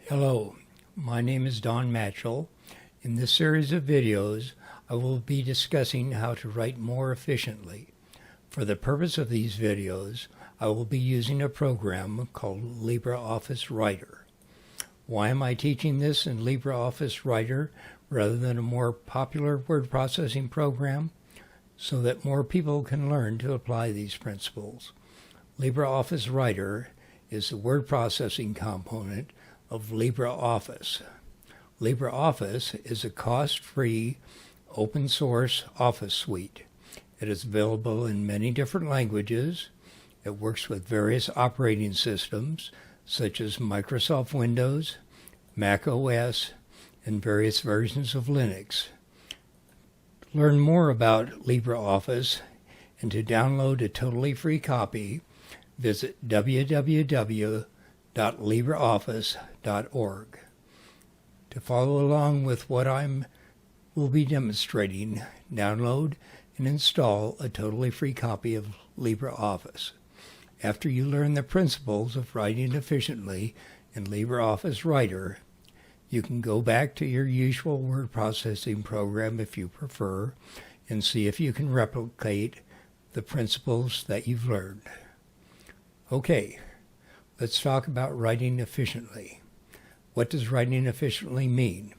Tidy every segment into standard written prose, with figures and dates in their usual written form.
Hello, my name is Don Matschull. In this series of videos, I will be discussing how to write more efficiently. For the purpose of these videos, I will be using a program called Libreoffice Writer. Why am I teaching this in Libreoffice Writer rather than a more popular word processing program? So that more people can learn to apply these principles. Libreoffice Writer is the word processing component of LibreOffice. LibreOffice is a cost-free, open-source office suite. It is available in many different languages. It works with various operating systems, such as Microsoft Windows, Mac OS, and various versions of Linux. To learn more about LibreOffice and to download a totally free copy, visit www.libreoffice.org. To follow along with what I will be demonstrating, download and install a totally free copy of LibreOffice. After you learn the principles of writing efficiently in LibreOffice Writer, you can go back to your usual word processing program if you prefer and see if you can replicate the principles that you've learned. Okay, let's talk about writing efficiently. What does writing efficiently mean?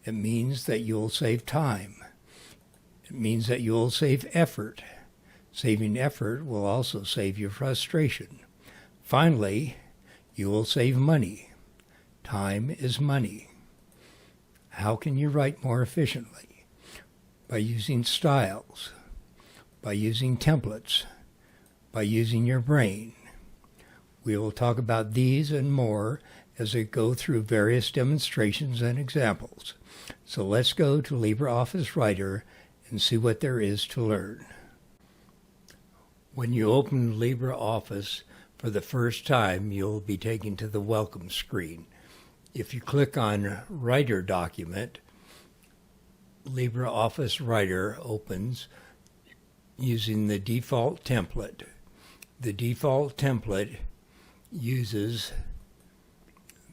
It means that you'll save time. It means that you'll save effort. Saving effort will also save you frustration. Finally, you will save money. Time is money. How can you write more efficiently? By using styles, by using templates, by using your brain. We will talk about these and more as I go through various demonstrations and examples. So let's go to LibreOffice Writer and see what there is to learn. When you open LibreOffice for the first time, you'll be taken to the Welcome screen. If you click on Writer Document, LibreOffice Writer opens using the default template. The default template uses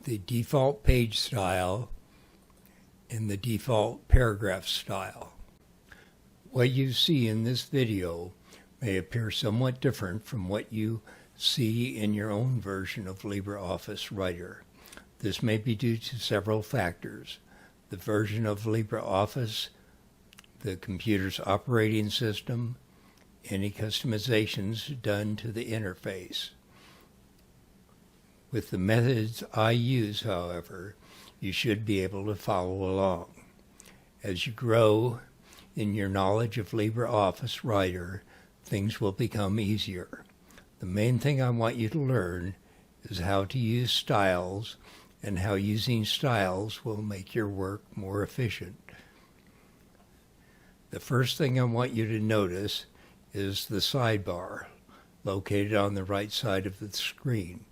the default page style and the default paragraph style. What you see in this video may appear somewhat different from what you see in your own version of LibreOffice Writer. This may be due to several factors: the version of LibreOffice, the computer's operating system, any customizations done to the interface. With the methods I use, however, you should be able to follow along. As you grow in your knowledge of LibreOffice Writer, things will become easier. The main thing I want you to learn is how to use styles and how using styles will make your work more efficient. The first thing I want you to notice is the sidebar located on the right side of the screen.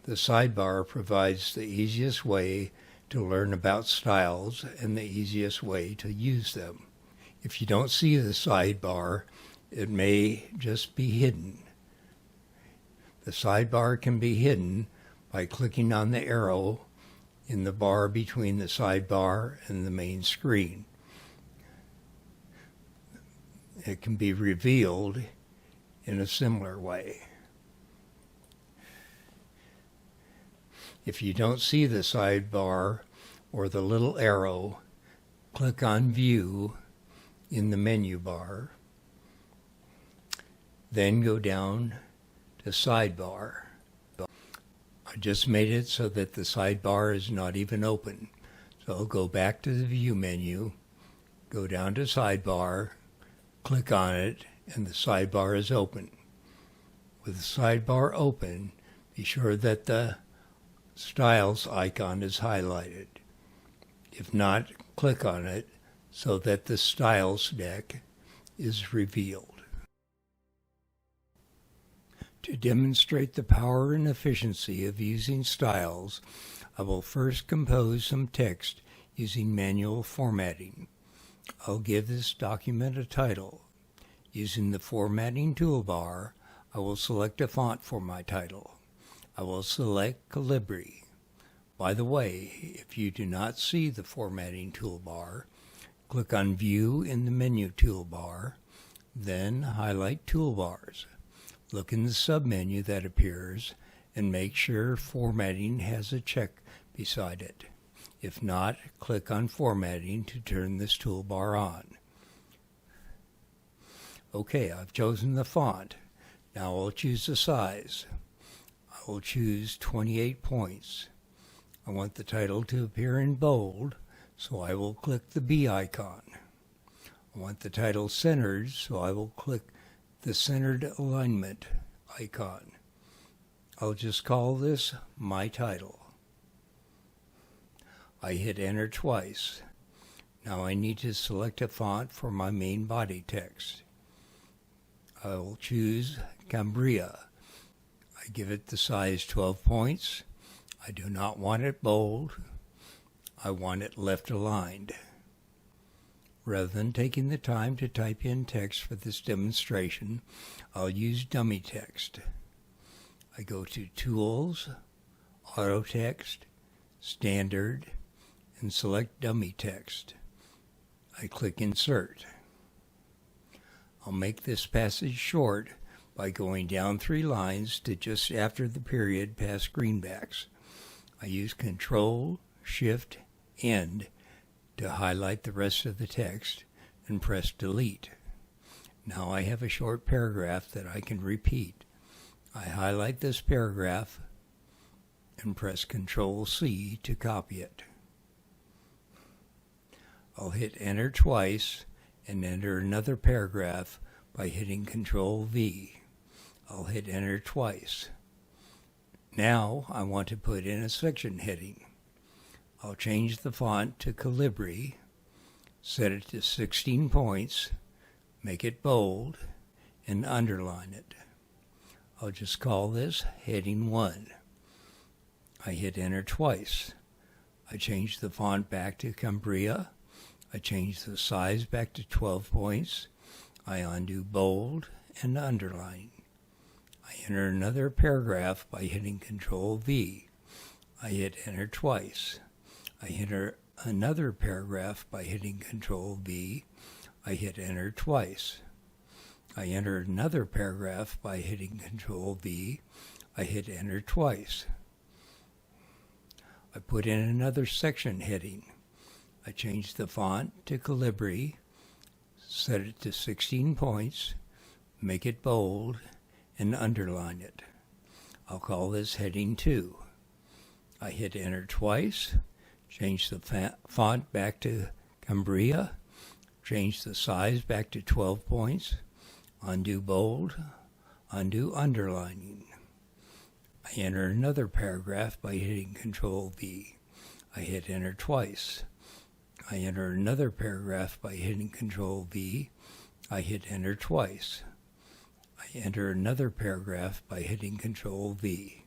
The sidebar provides the easiest way to learn about styles and the easiest way to use them. If you don't see the sidebar, it may just be hidden. The sidebar can be hidden by clicking on the arrow in the bar between the sidebar and the main screen. It can be revealed in a similar way. If you don't see the sidebar or the little arrow, click on View in the menu bar. Then go down to Sidebar. I just made it so that the sidebar is not even open. So I'll go back to the View menu, go down to Sidebar, click on it, and the sidebar is open. With the sidebar open, be sure that the Styles icon is highlighted. If not, click on it so that the Styles deck is revealed. To demonstrate the power and efficiency of using styles, I will first compose some text using manual formatting. I'll give this document a title. Using the formatting toolbar, I will select a font for my title. I will select Calibri. By the way, if you do not see the formatting toolbar, click on View in the menu toolbar, then highlight Toolbars. Look in the submenu that appears and make sure Formatting has a check beside it. If not, click on Formatting to turn this toolbar on. Okay, I've chosen the font. Now I'll choose the size. I will choose 28 points. I want the title to appear in bold, so I will click the B icon. I want the title centered, so I will click the Centered Alignment icon. I'll just call this My Title. I hit Enter twice. Now I need to select a font for my main body text. I will choose Cambria. I give it the size 12 points. I do not want it bold. I want it left aligned. Rather than taking the time to type in text for this demonstration, I'll use dummy text. I go to Tools, Auto Text, Standard, and select Dummy Text. I click Insert. I'll make this passage short by going down 3 lines to just after the period past greenbacks. I use Control, Shift, End to highlight the rest of the text and press Delete. Now I have a short paragraph that I can repeat. I highlight this paragraph and press Control-C to copy it. I'll hit Enter twice and enter another paragraph by hitting Control-V. I'll hit Enter twice. Now I want to put in a section heading. I'll change the font to Calibri, set it to 16 points, make it bold, and underline it. I'll just call this Heading 1. I hit Enter twice. I change the font back to Cambria. I change the size back to 12 points. I undo bold and underline. I enter another paragraph by hitting Control-V. I hit Enter twice. I enter another paragraph by hitting Control-V. I hit Enter twice. I enter another paragraph by hitting Control-V. I hit Enter twice. I put in another section heading. I change the font to Calibri, set it to 16 points, make it bold, and underline it. I'll call this Heading 2. I hit Enter twice, change the font back to Cambria, change the size back to 12 points, undo bold, undo underlining. I enter another paragraph by hitting Control-V. I hit Enter twice. I enter another paragraph by hitting Control-V. I hit Enter twice. I enter another paragraph by hitting Control-V.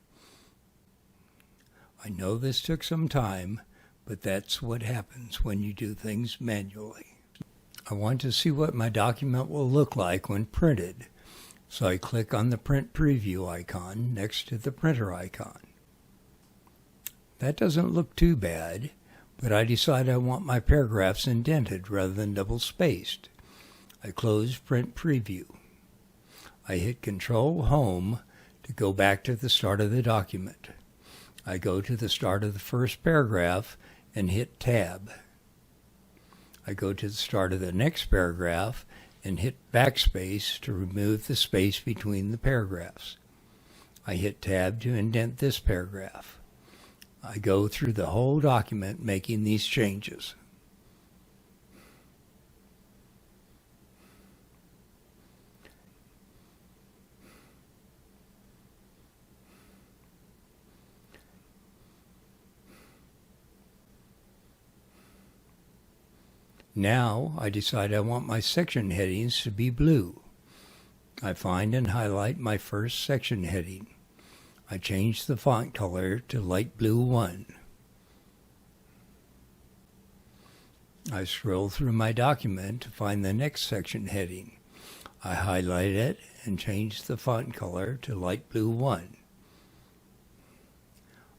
I know this took some time, but that's what happens when you do things manually. I want to see what my document will look like when printed, so I click on the Print Preview icon next to the printer icon. That doesn't look too bad, but I decide I want my paragraphs indented rather than double-spaced. I close Print Preview. I hit Control-Home to go back to the start of the document. I go to the start of the first paragraph and hit Tab. I go to the start of the next paragraph and hit Backspace to remove the space between the paragraphs. I hit Tab to indent this paragraph. I go through the whole document making these changes. Now I decide I want my section headings to be blue. I find and highlight my first section heading. I change the font color to light blue 1. I scroll through my document to find the next section heading. I highlight it and change the font color to light blue 1.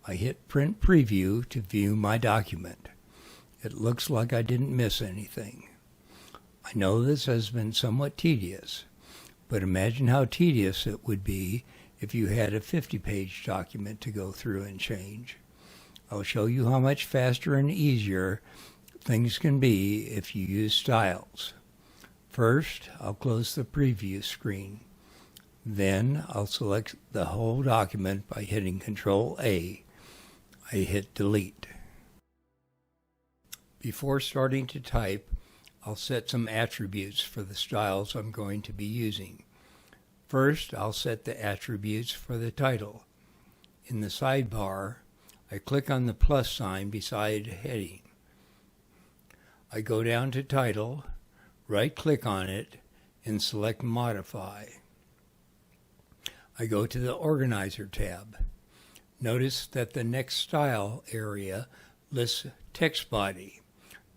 I hit Print Preview to view my document. It looks like I didn't miss anything. I know this has been somewhat tedious, but imagine how tedious it would be if you had a 50-page document to go through and change. I'll show you how much faster and easier things can be if you use styles. First, I'll close the preview screen. Then I'll select the whole document by hitting Control-A. I hit Delete. Before starting to type, I'll set some attributes for the styles I'm going to be using. First, I'll set the attributes for the title. In the sidebar, I click on the plus sign beside heading. I go down to Title, right-click on it, and select Modify. I go to the Organizer tab. Notice that the Next Style area lists text body.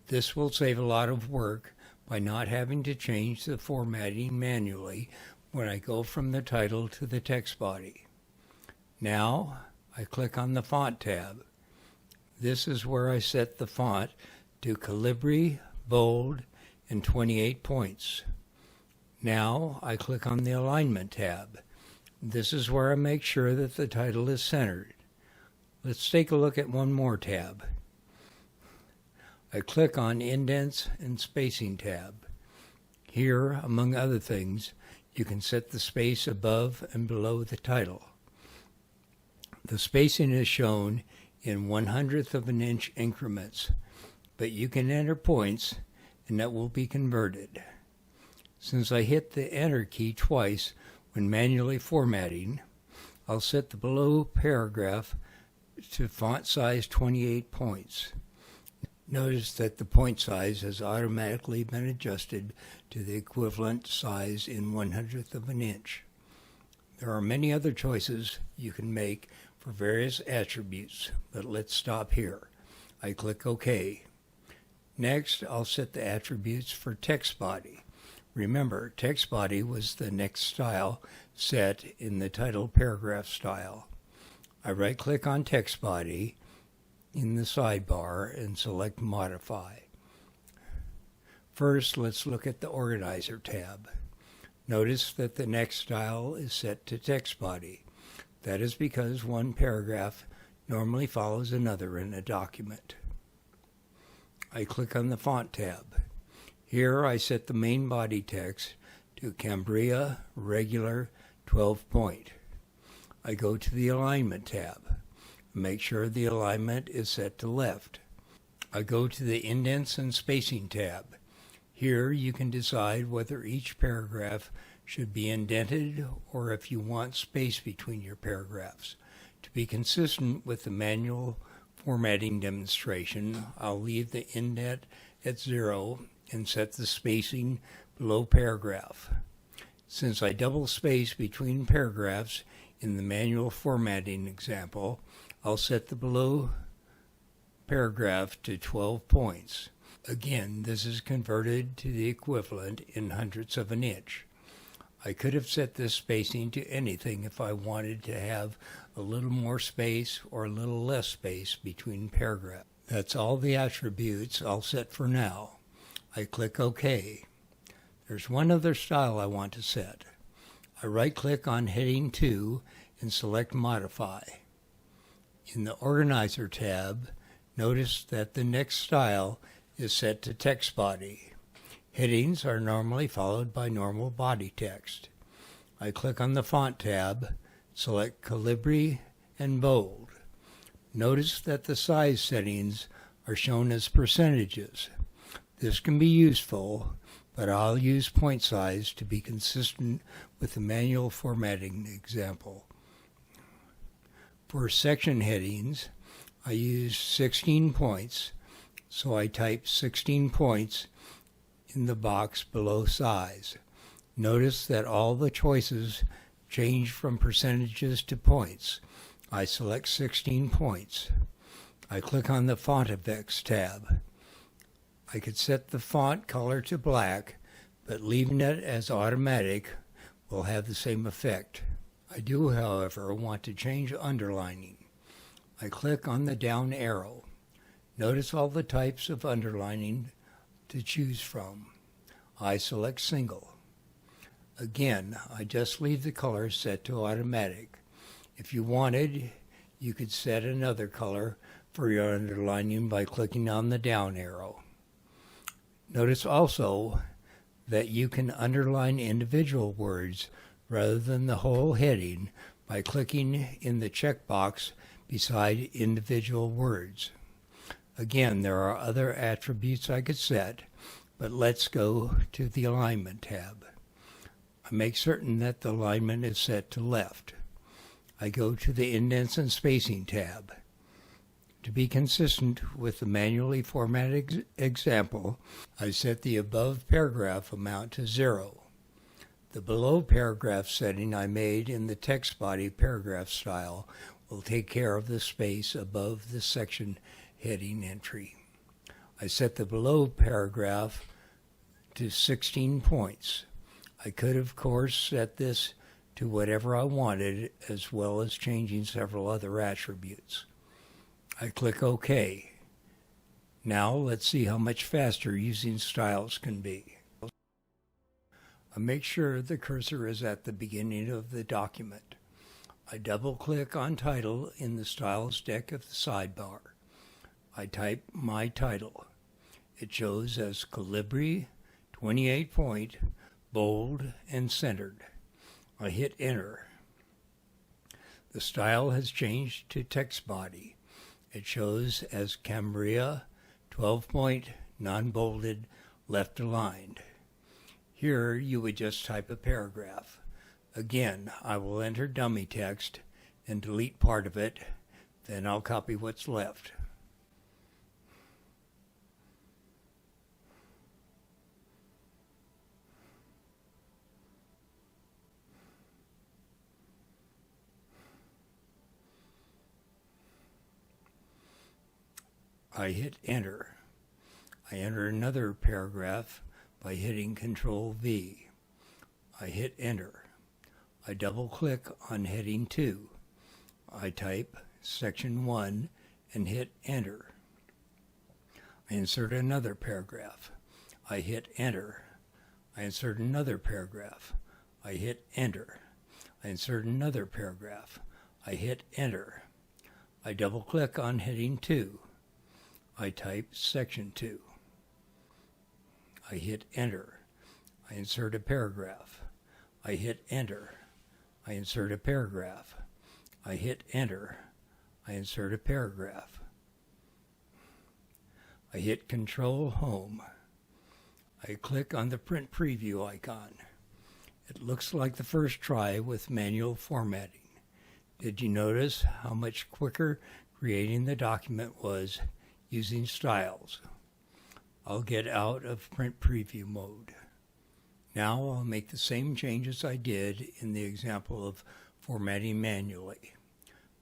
This will save a lot of work by not having to change the formatting manually when I go from the title to the text body. Now, I click on the Font tab. This is where I set the font to Calibri, Bold, and 28 points. Now, I click on the Alignment tab. This is where I make sure that the title is centered. Let's take a look at one more tab. I click on Indents and Spacing Tab. Here, among other things, you can set the space above and below the title. The spacing is shown in 1/100th of an inch increments, but you can enter points and that will be converted. Since I hit the Enter key twice when manually formatting, I'll set the below paragraph to font size 28 points. Notice that the point size has automatically been adjusted to the equivalent size in 1/100th of an inch. There are many other choices you can make for various attributes, but let's stop here. I click OK. Next, I'll set the attributes for text body. Remember, text body was the next style set in the title paragraph style. I right-click on text body in the sidebar and select Modify. First, let's look at the Organizer tab. Notice that the next style is set to text body. That is because one paragraph normally follows another in a document. I click on the Font tab. Here I set the main body text to Cambria Regular 12 point. I go to the Alignment tab. Make sure the alignment is set to left. I go to the Indents and Spacing tab. Here you can decide whether each paragraph should be indented or if you want space between your paragraphs. To be consistent with the manual formatting demonstration, I'll leave the indent at 0 and set the spacing below paragraph. Since I double space between paragraphs in the manual formatting example, I'll set the below paragraph to 12 points. Again, this is converted to the equivalent in 1/100ths of an inch. I could have set this spacing to anything if I wanted to have a little more space or a little less space between paragraphs. That's all the attributes I'll set for now. I click OK. There's one other style I want to set. I right-click on Heading 2 and select Modify. In the Organizer tab, notice that the next style is set to text body. Headings are normally followed by normal body text. I click on the Font tab, select Calibri and Bold. Notice that the size settings are shown as percentages. This can be useful, but I'll use point size to be consistent with the manual formatting example. For section headings, I use 16 points, so I type 16 points in the box below size. Notice that all the choices change from percentages to points. I select 16 points. I click on the Font Effects tab. I could set the font color to black, but leaving it as automatic will have the same effect. I do, however, want to change underlining. I click on the down arrow. Notice all the types of underlining to choose from. I select single. Again, I just leave the color set to automatic. If you wanted, you could set another color for your underlining by clicking on the down arrow. Notice also that you can underline individual words rather than the whole heading by clicking in the checkbox beside individual words. Again, there are other attributes I could set, but let's go to the Alignment tab. I make certain that the alignment is set to left. I go to the Indents and Spacing tab. To be consistent with the manually formatted example, I set the above paragraph amount to 0. The below paragraph setting I made in the text body paragraph style will take care of the space above the section heading entry. I set the below paragraph to 16 points. I could, of course, set this to whatever I wanted, as well as changing several other attributes. I click OK. Now let's see how much faster using styles can be. I make sure the cursor is at the beginning of the document. I double-click on Title in the Styles deck of the sidebar. I type my title. It shows as Calibri, 28 point, bold, and centered. I hit Enter. The style has changed to text body. It shows as Cambria, 12 point, non-bolded, left aligned. Here you would just type a paragraph. Again, I will enter dummy text and delete part of it, then I'll copy what's left. I hit Enter. I enter another paragraph by hitting Control V. I hit Enter. I double-click on heading 2. I type Section 1 and hit Enter. I insert another paragraph. I hit Enter. I insert another paragraph. I hit Enter. I insert another paragraph. I hit Enter. I double-click on heading 2. I type Section 2. I hit Enter. I insert a paragraph. I hit Enter. I insert a paragraph. I hit Enter. I insert a paragraph. I hit Control Home. I click on the print preview icon. It looks like the first try with manual formatting. Did you notice how much quicker creating the document was using styles? I'll get out of print preview mode. Now I'll make the same changes I did in the example of formatting manually.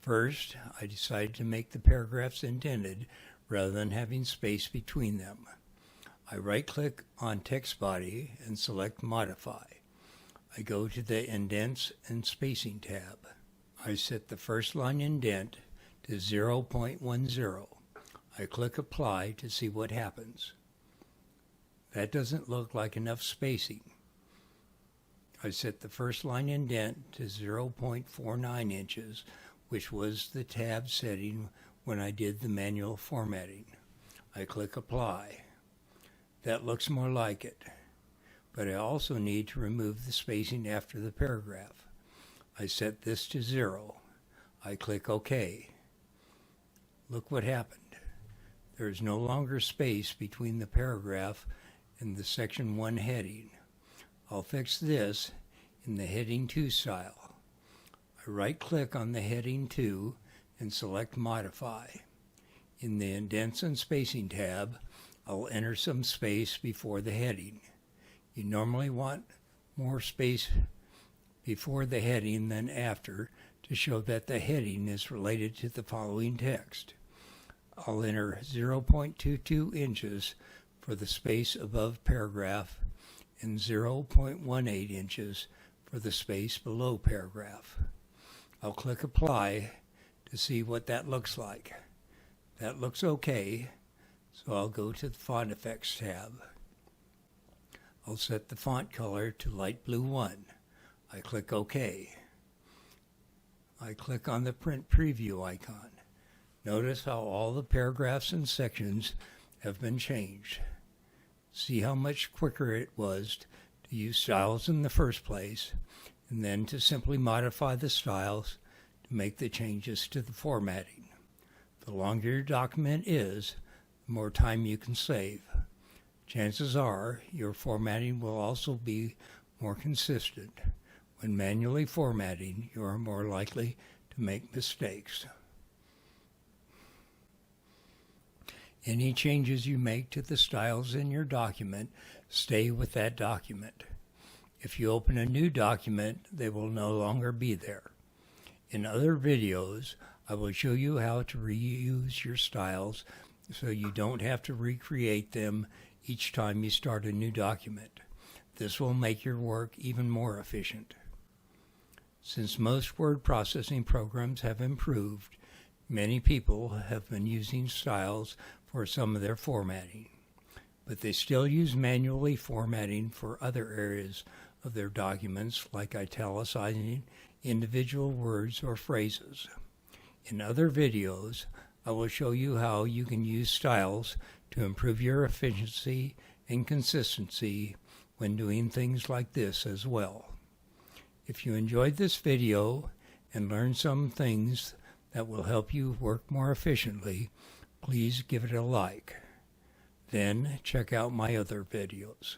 First, I decided to make the paragraphs indented rather than having space between them. I right-click on text body and select Modify. I go to the Indents and Spacing tab. I set the first line indent to 0.10. I click Apply to see what happens. That doesn't look like enough spacing. I set the first line indent to 0.49 inches, which was the tab setting when I did the manual formatting. I click Apply. That looks more like it, but I also need to remove the spacing after the paragraph. I set this to 0. I click OK. Look what happened. There is no longer space between the paragraph and the Section 1 heading. I'll fix this in the Heading 2 style. I right-click on the Heading 2 and select Modify. In the Indents and Spacing tab, I'll enter some space before the heading. You normally want more space before the heading than after to show that the heading is related to the following text. I'll enter 0.22 inches for the space above paragraph and 0.18 inches for the space below paragraph. I'll click Apply to see what that looks like. That looks okay, so I'll go to the Font Effects tab. I'll set the font color to light blue 1. I click OK. I click on the Print Preview icon. Notice how all the paragraphs and sections have been changed. See how much quicker it was to use styles in the first place, and then to simply modify the styles to make the changes to the formatting. The longer your document is, the more time you can save. Chances are your formatting will also be more consistent. When manually formatting, you are more likely to make mistakes. Any changes you make to the styles in your document stay with that document. If you open a new document, they will no longer be there. In other videos, I will show you how to reuse your styles so you don't have to recreate them each time you start a new document. This will make your work even more efficient. Since most word processing programs have improved, many people have been using styles for some of their formatting, but they still use manually formatting for other areas of their documents, like italicizing individual words or phrases. In other videos, I will show you how you can use styles to improve your efficiency and consistency when doing things like this as well. If you enjoyed this video and learned some things that will help you work more efficiently, please give it a like. Then check out my other videos.